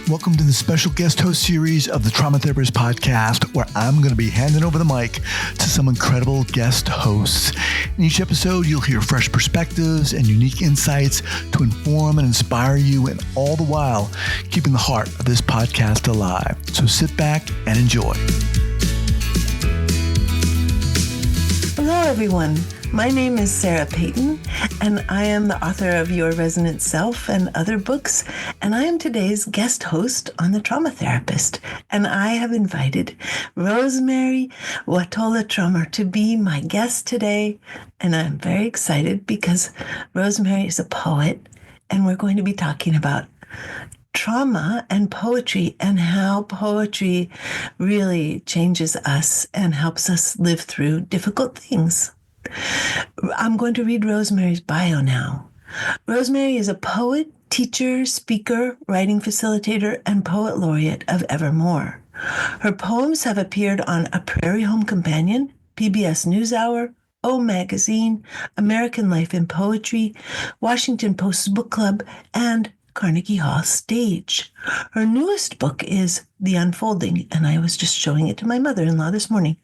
Welcome to the special guest host series of the Trauma Therapist podcast, where I'm going to be handing over the mic to some incredible guest hosts. In each episode, you'll hear fresh perspectives and unique insights to inform and inspire you, and all the while, keeping the heart of this podcast alive. So sit back and enjoy. Hello, everyone. My name is Sarah Peyton, and I am the author of Your Resonant Self and other books, and I am today's guest host on The Trauma Therapist. And I have invited Rosemerry Wahtola Trommer to be my guest today, and I'm very excited because Rosemerry is a poet, and we're going to be talking about trauma and poetry and how poetry really changes us and helps us live through difficult things. I'm going to read Rosemary's bio now. Rosemerry is a poet, teacher, speaker, writing facilitator, and poet laureate of Evermore. Her poems have appeared on A Prairie Home Companion, PBS NewsHour, O Magazine, American Life in Poetry, Washington Post's Book Club, and Carnegie Hall Stage. Her newest book is The Unfolding, and I was just showing it to my mother-in-law this morning.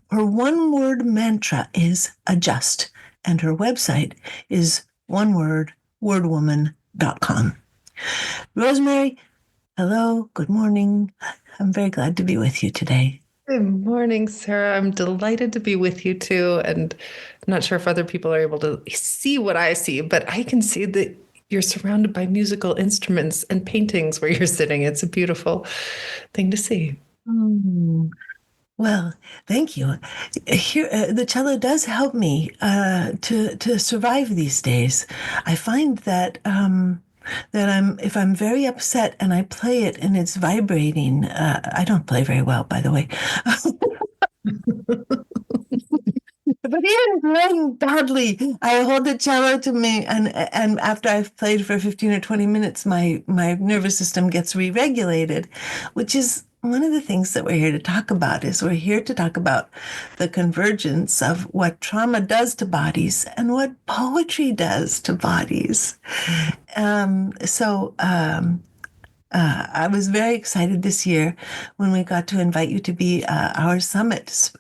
Her one-word mantra is adjust, and her website is onewordwordwoman.com. Rosemerry, hello, good morning. I'm very glad to be with you today. Good morning, Sarah. I'm delighted to be with you too. And I'm not sure if other people are able to see what I see, but I can see that you're surrounded by musical instruments and paintings where you're sitting. It's a beautiful thing to see. Well, thank you. Here, the cello does help me to survive these days. I find that if I'm very upset and I play it and it's vibrating, I don't play very well, by the way. But even playing badly, I hold the cello to me, and after I've played for 15 or 20 minutes, my nervous system gets re-regulated, which is one of the things that we're here to talk about. We're here to talk about the convergence of what trauma does to bodies and what poetry does to bodies. I was very excited this year when we got to invite you to be our summit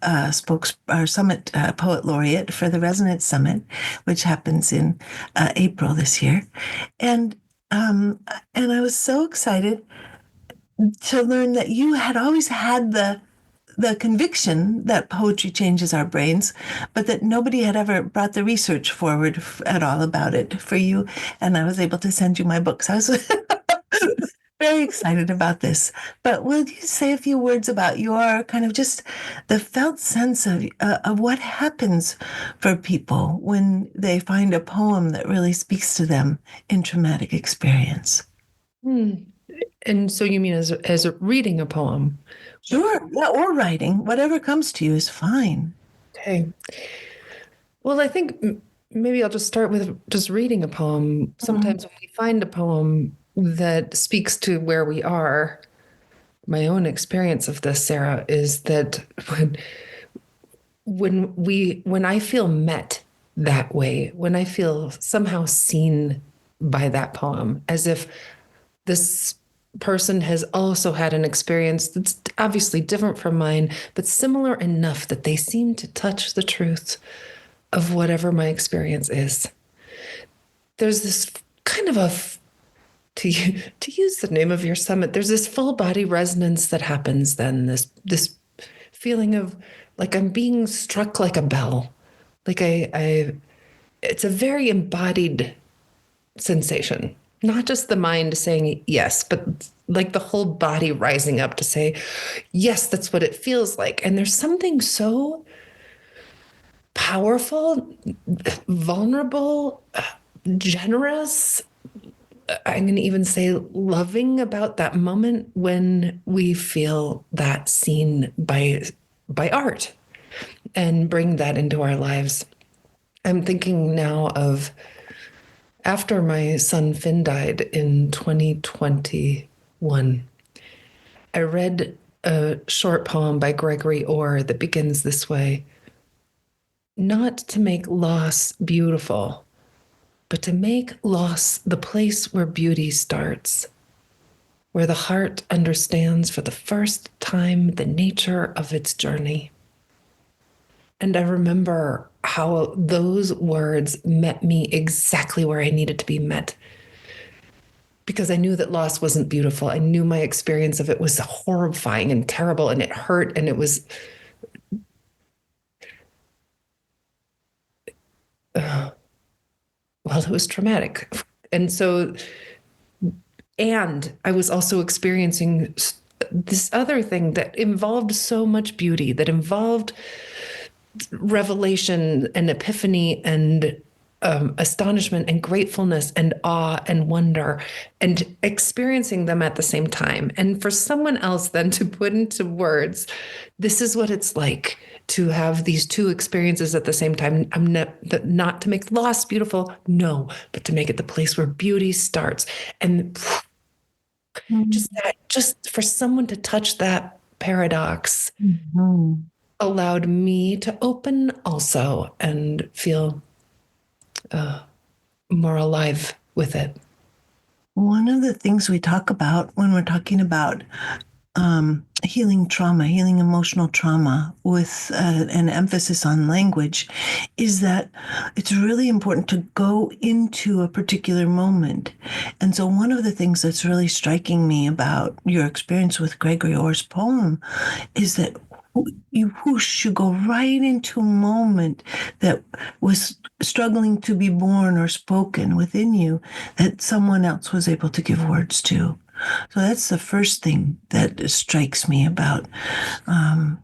poet laureate for the Resonance Summit, which happens in April this year, and I was so excited to learn that you had always had the conviction that poetry changes our brains, but that nobody had ever brought the research forward at all about it for you, and I was able to send you my books. I was very excited about this. But will you say a few words about your kind of just the felt sense of what happens for people when they find a poem that really speaks to them in traumatic experience? And so you mean as reading a poem? Sure, yeah, or writing. Whatever comes to you is fine. Okay. Well, I think maybe I'll just start with just reading a poem. Sometimes when we find a poem that speaks to where we are, my own experience of this, Sarah, is that when I feel met that way, when I feel somehow seen by that poem, as if this person has also had an experience that's obviously different from mine, but similar enough that they seem to touch the truth of whatever my experience is. There's this kind of to use the name of your summit, there's this full body resonance that happens then, this feeling of like I'm being struck like a bell. Like it's a very embodied sensation, not just the mind saying yes, but like the whole body rising up to say, yes, that's what it feels like. And there's something so powerful, vulnerable, generous, I'm going to even say loving about that moment when we feel that seen by art and bring that into our lives. I'm thinking now of after my son Finn died in 2021, I read a short poem by Gregory Orr that begins this way: not to make loss beautiful, but to make loss the place where beauty starts, where the heart understands for the first time the nature of its journey. And I remember how those words met me exactly where I needed to be met. Because I knew that loss wasn't beautiful. I knew my experience of it was horrifying and terrible, and it hurt, and it was well, it was traumatic. And so, and I was also experiencing this other thing that involved so much beauty, that involved revelation and epiphany and astonishment and gratefulness and awe and wonder, and experiencing them at the same time. And for someone else then to put into words, this is what it's like to have these two experiences at the same time. I'm not to make loss beautiful, no, but to make it the place where beauty starts. And just for someone to touch that paradox allowed me to open also and feel more alive with it. One of the things we talk about when we're talking about healing trauma, healing emotional trauma with an emphasis on language, is that it's really important to go into a particular moment. And so one of the things that's really striking me about your experience with Gregory Orr's poem is that you whoosh, you go right into a moment that was struggling to be born or spoken within you that someone else was able to give words to. So that's the first thing that strikes me about the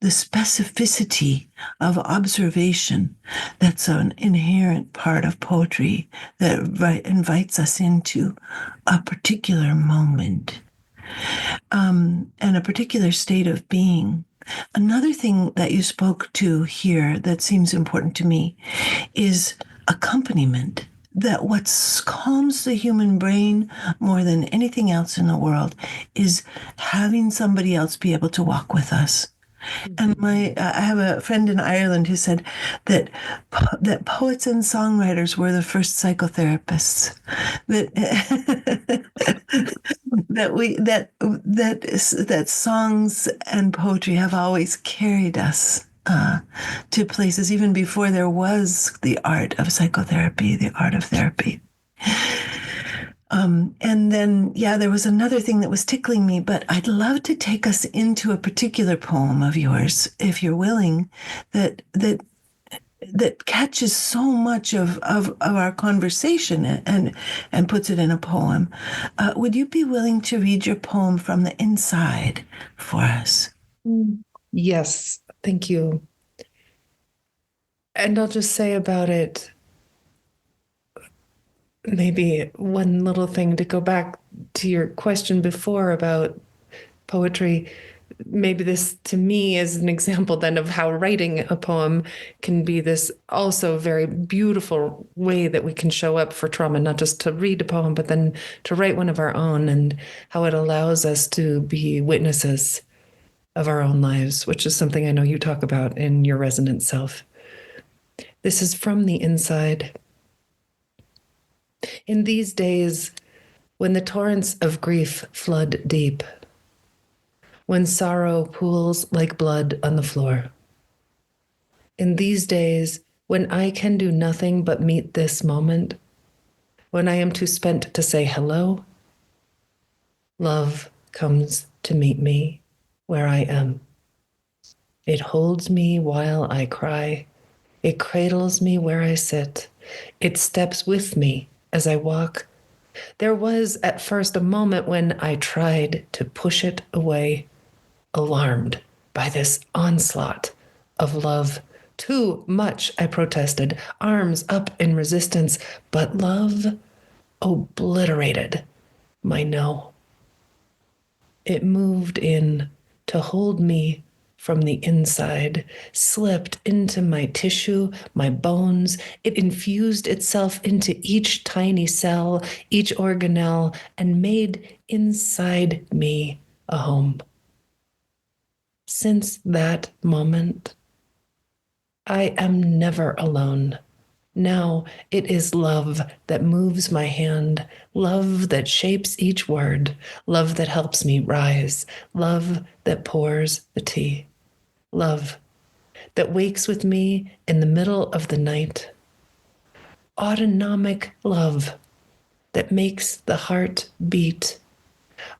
specificity of observation. That's an inherent part of poetry that invites us into a particular moment and a particular state of being. Another thing that you spoke to here that seems important to me is accompaniment. That what calms the human brain more than anything else in the world is having somebody else be able to walk with us. And I have a friend in Ireland who said that poets and songwriters were the first psychotherapists. That songs and poetry have always carried us to places even before there was the art of psychotherapy, the art of therapy. And then, there was another thing that was tickling me, but I'd love to take us into a particular poem of yours, if you're willing, that catches so much of our conversation and puts it in a poem. Would you be willing to read your poem from the inside for us? Yes, thank you. And I'll just say about it, maybe one little thing to go back to your question before about poetry. Maybe this to me is an example then of how writing a poem can be this also very beautiful way that we can show up for trauma, not just to read a poem, but then to write one of our own, and how it allows us to be witnesses of our own lives, which is something I know you talk about in your resonant self. This is from the inside. In these days, when the torrents of grief flood deep, when sorrow pools like blood on the floor, in these days, when I can do nothing but meet this moment, when I am too spent to say hello, love comes to meet me where I am. It holds me while I cry. It cradles me where I sit. It steps with me as I walk. There was at first a moment when I tried to push it away, alarmed by this onslaught of love. Too much, I protested, arms up in resistance, but love obliterated my no. It moved in to hold me from the inside, slipped into my tissue, my bones. It infused itself into each tiny cell, each organelle, and made inside me a home. Since that moment, I am never alone, Now it is love that moves my hand, love that shapes each word, love that helps me rise, love that pours the tea, love that wakes with me in the middle of the night, autonomic love that makes the heart beat,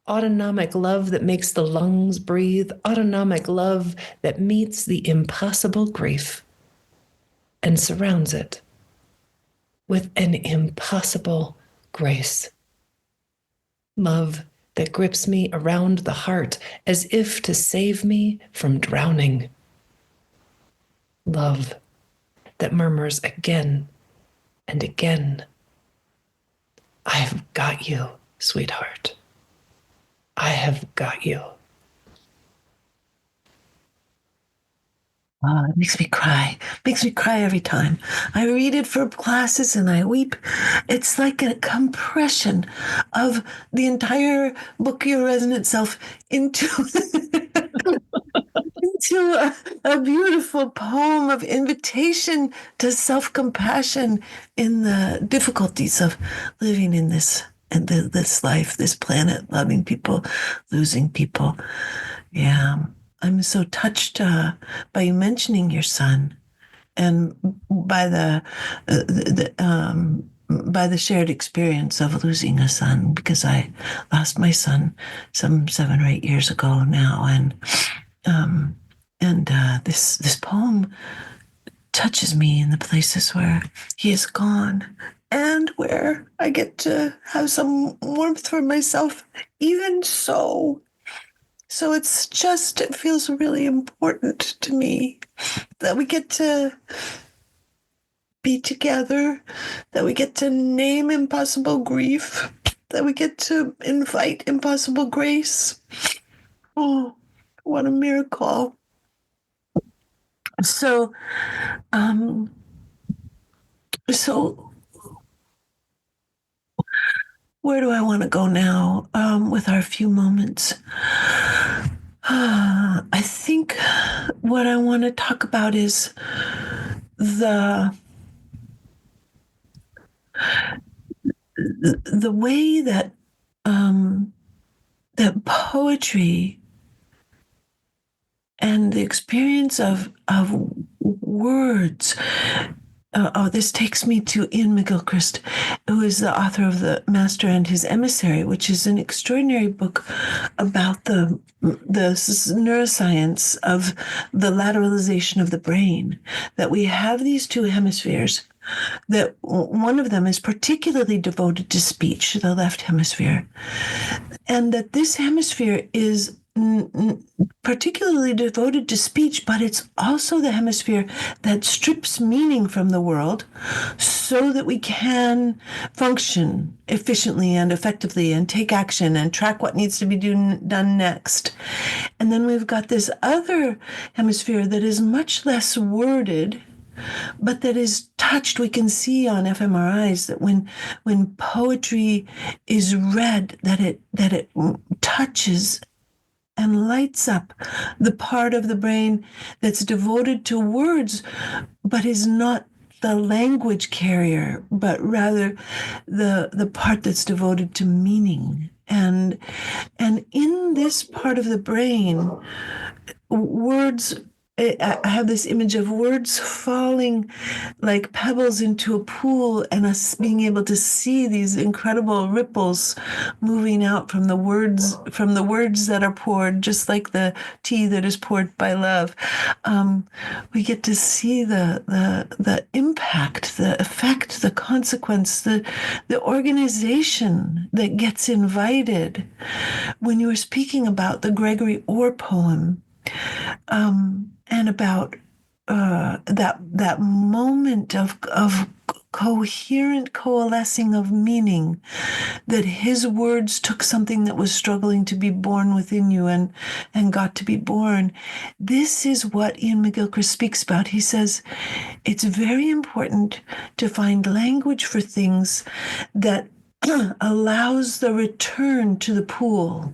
autonomic love that makes the lungs breathe, autonomic love that meets the impossible grief and surrounds it with an impossible grace. Love that grips me around the heart as if to save me from drowning. Love that murmurs again and again, I've got you, sweetheart. I have got you. Oh, it makes me cry. Makes me cry every time. I read it for classes and I weep. It's like a compression of the entire book, Your Resonant Self, into into a beautiful poem of invitation to self-compassion in the difficulties of living in this life, this planet, loving people, losing people. Yeah. I'm so touched by you mentioning your son, and by by the shared experience of losing a son, because I lost my son some 7 or 8 years ago now, and this poem touches me in the places where he is gone, and where I get to have some warmth for myself, even so. So it feels really important to me that we get to be together, that we get to name impossible grief, that we get to invite impossible grace. Oh, what a miracle. So, so where do I want to go now with our few moments? I think what I want to talk about is the way that that poetry and the experience of words. This takes me to Ian McGilchrist, who is the author of The Master and His Emissary, which is an extraordinary book about the neuroscience of the lateralization of the brain, that we have these two hemispheres, that one of them is particularly devoted to speech, the left hemisphere, and that this hemisphere is particularly devoted to speech, but it's also the hemisphere that strips meaning from the world so that we can function efficiently and effectively and take action and track what needs to be done next. And then we've got this other hemisphere that is much less worded, but that is touched. We can see on fMRIs that when poetry is read, that it touches and lights up the part of the brain that's devoted to words, but is not the language carrier, but rather the part that's devoted to meaning. And in this part of the brain, words, I have this image of words falling like pebbles into a pool, and us being able to see these incredible ripples moving out from the words that are poured, just like the tea that is poured by love. We get to see the impact, the effect, the consequence, the organization that gets invited. When you were speaking about the Gregory Orr poem, and about that moment of coherent coalescing of meaning, that his words took something that was struggling to be born within you and got to be born. This is what Ian McGilchrist speaks about. He says it's very important to find language for things that allows the return to the pool.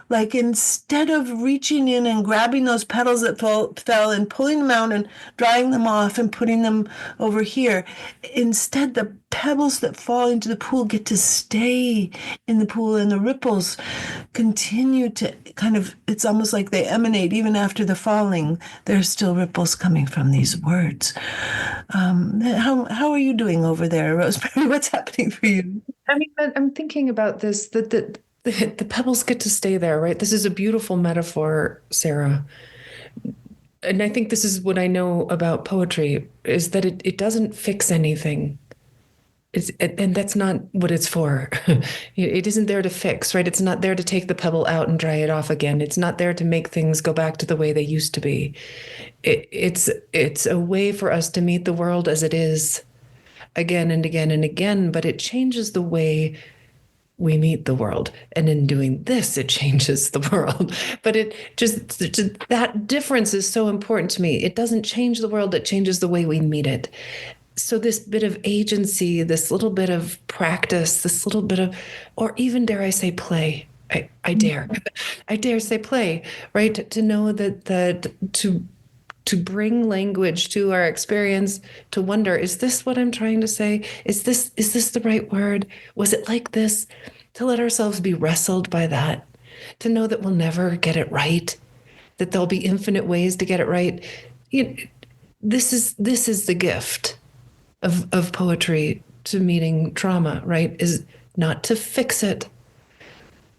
Like instead of reaching in and grabbing those petals that fell and pulling them out and drying them off and putting them over here, instead the pebbles that fall into the pool get to stay in the pool, and the ripples continue to kind of, it's almost like they emanate even after the falling. There's still ripples coming from these words. How are you doing over there, Rosemerry? What's happening for you? I mean, I'm thinking about this, that the pebbles get to stay there, right? This is a beautiful metaphor, Sarah. And I think this is what I know about poetry, is that it doesn't fix anything. And that's not what it's for. It isn't there to fix, right? It's not there to take the pebble out and dry it off again. It's not there to make things go back to the way they used to be. It's a way for us to meet the world as it is again and again and again, but it changes the way we meet the world. And in doing this, it changes the world. But it just that difference is so important to me. It doesn't change the world, it changes the way we meet it. So this bit of agency, this little bit of practice, this little bit of, or even dare I say play, I dare say play, right? To know that to bring language to our experience, to wonder, is this what I'm trying to say? Is this the right word? Was it like this? To let ourselves be wrestled by that, to know that we'll never get it right, that there'll be infinite ways to get it right. This is the gift of poetry to meeting trauma, right? Is not to fix it,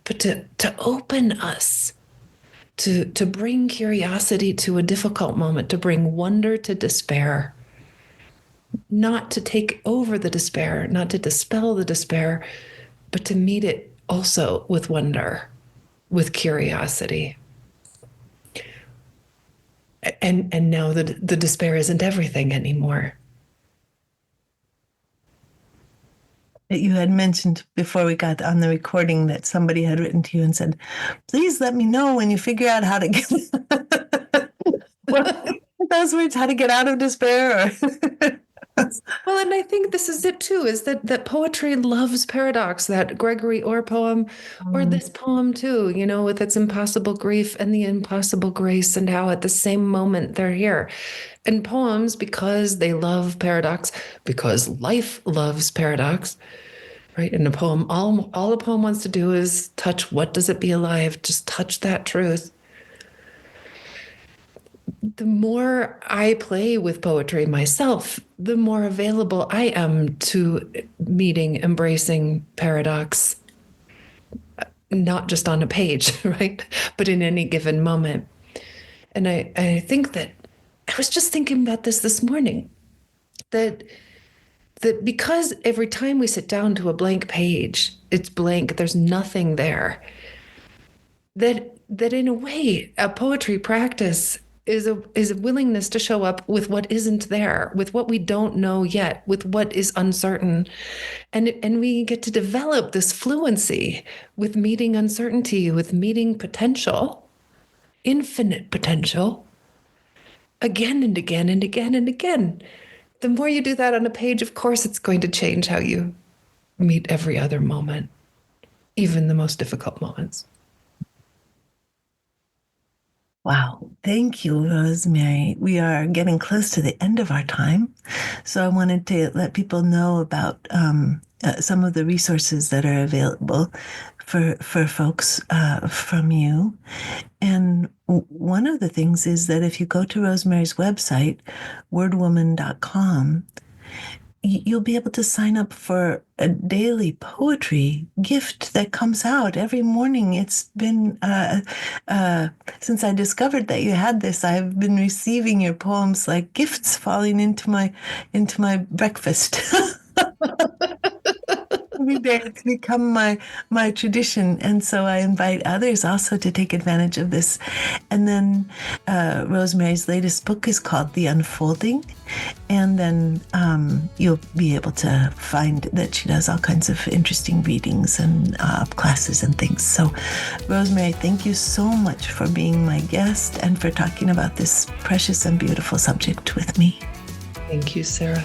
but to open us, to bring curiosity to a difficult moment, to bring wonder to despair, not to take over the despair, not to dispel the despair, but to meet it also with wonder, with curiosity. And now the despair isn't everything anymore. You had mentioned before we got on the recording that somebody had written to you and said, please let me know when you figure out how to get well, those words, how to get out of despair. Well, and I think this is it too, is that poetry loves paradox, that Gregory Orr poem, or this poem too, with its impossible grief and the impossible grace, and how at the same moment they're here. And poems, because they love paradox, because life loves paradox, right? In a poem, all a poem wants to do is touch, what does it be alive? Just touch that truth. The more I play with poetry myself, the more available I am to meeting, embracing paradox, not just on a page, right? But in any given moment. And I think that I was just thinking about this morning, that because every time we sit down to a blank page, it's blank, there's nothing there, that in a way, a poetry practice is a willingness to show up with what isn't there, with what we don't know yet, with what is uncertain. And we get to develop this fluency with meeting uncertainty, with meeting potential, infinite potential, again and again and again and again. The more you do that on a page, of course, it's going to change how you meet every other moment, even the most difficult moments. Wow. Thank you, Rosemerry. We are getting close to the end of our time. So I wanted to let people know about some of the resources that are available for folks from you. And one of the things is that if you go to Rosemerry's website, wordwoman.com, you'll be able to sign up for a daily poetry gift that comes out every morning. It's been, since I discovered that you had this, I've been receiving your poems like gifts falling into my breakfast. Every day it's become my tradition. And so I invite others also to take advantage of this. And then Rosemerry's latest book is called The Unfolding. And then you'll be able to find that she does all kinds of interesting readings and classes and things. So Rosemerry, thank you so much for being my guest and for talking about this precious and beautiful subject with me. Thank you, Sarah.